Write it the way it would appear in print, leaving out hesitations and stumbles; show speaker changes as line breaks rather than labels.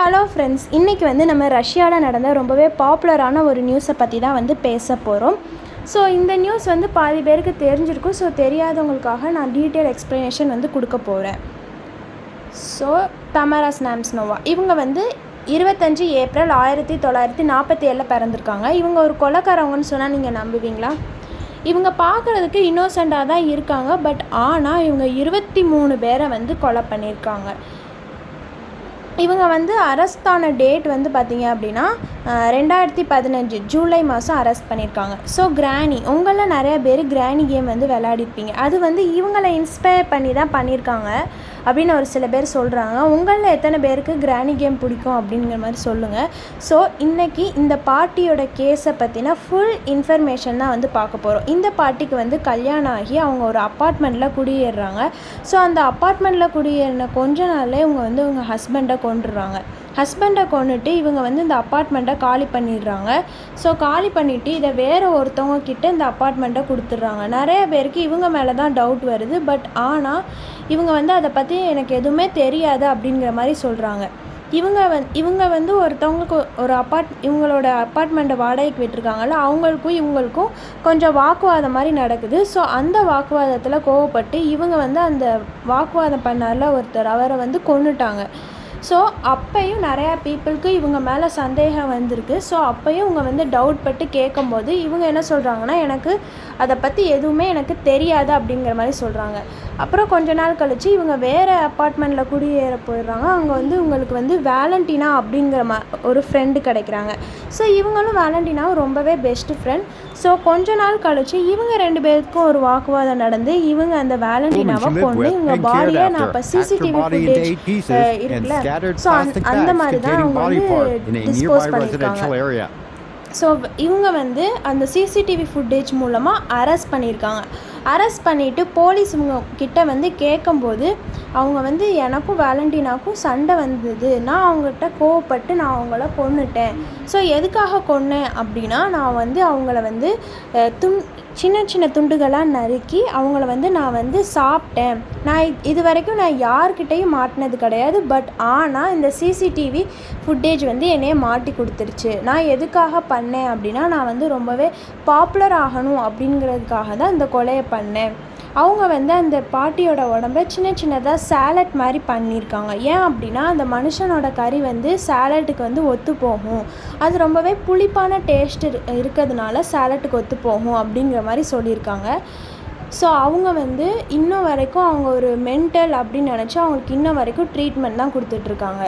Hello friends, இன்றைக்கி வந்து நம்ம ரஷ்யாவில் நடந்த ரொம்பவே பாப்புலரான ஒரு நியூஸை பற்றி தான் வந்து பேச போகிறோம். ஸோ இந்த நியூஸ் வந்து பாதி பேருக்கு தெரிஞ்சிருக்கும். ஸோ தெரியாதவங்களுக்காக நான் டீட்டெயில் எக்ஸ்ப்ளனேஷன் வந்து கொடுக்க போகிறேன். ஸோ தமாரா ஸ்னாம்ஸ்னோவா இவங்க வந்து 25 ஏப்ரல் 1947 பிறந்திருக்காங்க. இவங்க ஒரு கொலைக்காரவங்கன்னு சொன்னால் நீங்கள் நம்புவீங்களா? இவங்க பார்க்குறதுக்கு இன்னோசென்ட்டாக தான் இருக்காங்க. பட் ஆனால் இவங்க 23 பேரை வந்து கொலை பண்ணியிருக்காங்க. இவங்க வந்து அரெஸ்ட் ஆன டேட் வந்து பார்த்திங்க அப்படின்னா 2015 ஜூலை மாதம் அரெஸ்ட் பண்ணியிருக்காங்க. ஸோ கிராணி, உங்களில் நிறைய பேர் கிராணி கேம் வந்து விளையாடிருப்பீங்க. அது வந்து இவங்களை இன்ஸ்பயர் பண்ணி தான் பண்ணியிருக்காங்க அப்படின்னு ஒரு சில பேர் சொல்கிறாங்க. உங்களில் எத்தனை பேருக்கு கிராணி கேம் பிடிக்கும் அப்படிங்கிற மாதிரி சொல்லுங்கள். ஸோ இன்றைக்கி இந்த பாட்டியோட கேஸை பற்றின ஃபுல் இன்ஃபர்மேஷன் தான் வந்து பார்க்க போகிறோம். இந்த பாட்டிக்கு வந்து கல்யாணம் ஆகி அவங்க ஒரு அப்பார்ட்மெண்ட்டில் குடியேறுறாங்க. ஸோ அந்த அப்பார்ட்மெண்ட்டில் குடியேறின கொஞ்ச நாள்லேயே இவங்க வந்து இவங்க ஹஸ்பண்டை கொண்டுடுறாங்க. ஹஸ்பண்டை கொண்டுட்டு இவங்க வந்து இந்த அப்பார்ட்மெண்ட்டை காலி பண்ணிடுறாங்க. ஸோ காலி பண்ணிவிட்டு இதை வேறு ஒருத்தவங்க கிட்ட இந்த அப்பார்ட்மெண்ட்டை கொடுத்துட்றாங்க. நிறைய பேருக்கு இவங்க மேலே தான் டவுட் வருது. பட் ஆனால் இவங்க வந்து அதை பற்றி எனக்கு எதுவுமே தெரியாது அப்படிங்கிற மாதிரி சொல்கிறாங்க. இவங்க வந்து ஒருத்தவங்களுக்கு ஒரு இவங்களோட அப்பார்ட்மெண்ட்டை வாடகைக்கு விட்டுருக்காங்கல்ல, அவங்களுக்கும் இவங்களுக்கும் கொஞ்சம் வாக்குவாதம் மாதிரி நடக்குது. ஸோ அந்த வாக்குவாதத்தில் கோவப்பட்டு இவங்க வந்து அந்த வாக்குவாதம் பண்ணார்ல ஒருத்தர், அவரை வந்து கொன்னுட்டாங்க. ஸோ அப்பையும் நிறையா பீப்புளுக்கு இவங்க மேலே சந்தேகம் வந்திருக்கு. ஸோ அப்பையும் இவங்க வந்து டவுட் பட்டு கேட்கும்போது இவங்க என்ன சொல்கிறாங்கன்னா, எனக்கு அதை பற்றி எதுவுமே எனக்கு தெரியாது அப்படிங்கிற மாதிரி சொல்கிறாங்க. அப்புறம் கொஞ்ச நாள் கழித்து இவங்க வேறு அப்பார்ட்மெண்ட்டில் குடியேற போயிடுறாங்க. அங்கே வந்து இவங்களுக்கு வந்து வேலண்டினா அப்படிங்கிற ஒரு ஃப்ரெண்டு கிடைக்கிறாங்க. ஸோ இவங்களும் வேலண்டினாவும் ரொம்பவே பெஸ்ட்டு ஃப்ரெண்ட். ஸோ கொஞ்ச நாள் கழித்து இவங்க 2 பேருக்கும் ஒரு வாக்குவாதம் நடந்து இவங்க அந்த வேலண்டினாவை கொண்டு இவங்க பாடியை நான் இப்போ சிசிடிவி ஃபுட்டேஜ் இருக்குல்ல, ஸோ அந்த மாதிரி தான் அவங்க வந்து டிஸ்போஸ் பண்ணியிருக்காங்க. ஸோ இவங்க வந்து அந்த சிசிடிவி ஃபுட்டேஜ் மூலமாக அரெஸ்ட் பண்ணியிருக்காங்க. அரெஸ்ட் பண்ணிவிட்டு போலீஸ் இவங்க கிட்ட வந்து கேட்கும்போது அவங்க வந்து எனக்கும் வேலண்டினாக்கும் சண்டை வந்தது, நான் அவங்ககிட்ட கோவப்பட்டு நான் அவங்கள கொன்னுட்டேன். ஸோ எதுக்காக கொன்னேன் அப்படின்னா, நான் வந்து அவங்கள வந்து சின்ன சின்ன துண்டுகளாக நறுக்கி அவங்கள வந்து நான் வந்து சாப்பிட்டேன். நான் இது வரைக்கும் நான் யார்கிட்டையும் மாட்டினது கிடையாது. பட் ஆனால் இந்த சிசிடிவி ஃபுட்டேஜ் வந்து என்னைய மாட்டி கொடுத்துருச்சு. நான் எதுக்காக பண்ணேன் அப்படின்னா, நான் வந்து ரொம்பவே பாப்புலர் ஆகணும் அப்படிங்கிறதுக்காக தான் இந்த கொலையை பண்ணேன். அவங்க வந்து அந்த பாட்டியோட உடம்பை சின்ன சின்னதாக சேலட் மாதிரி பண்ணியிருக்காங்க. ஏன் அப்படின்னா, அந்த மனுஷனோட கறி வந்து சேலட்டுக்கு வந்து ஒத்து போகும், அது ரொம்பவே புளிப்பான டேஸ்ட் இருக்கிறதுனால சேலட்டுக்கு ஒத்து போகும் அப்படிங்கிற மாதிரி சொல்லியிருக்காங்க. ஸோ அவங்க வந்து இன்னும் வரைக்கும் அவங்க ஒரு மென்டல் அப்படின்னு நினச்சி அவங்களுக்கு இன்னும் வரைக்கும் ட்ரீட்மெண்ட் தான் கொடுத்துட்ருக்காங்க.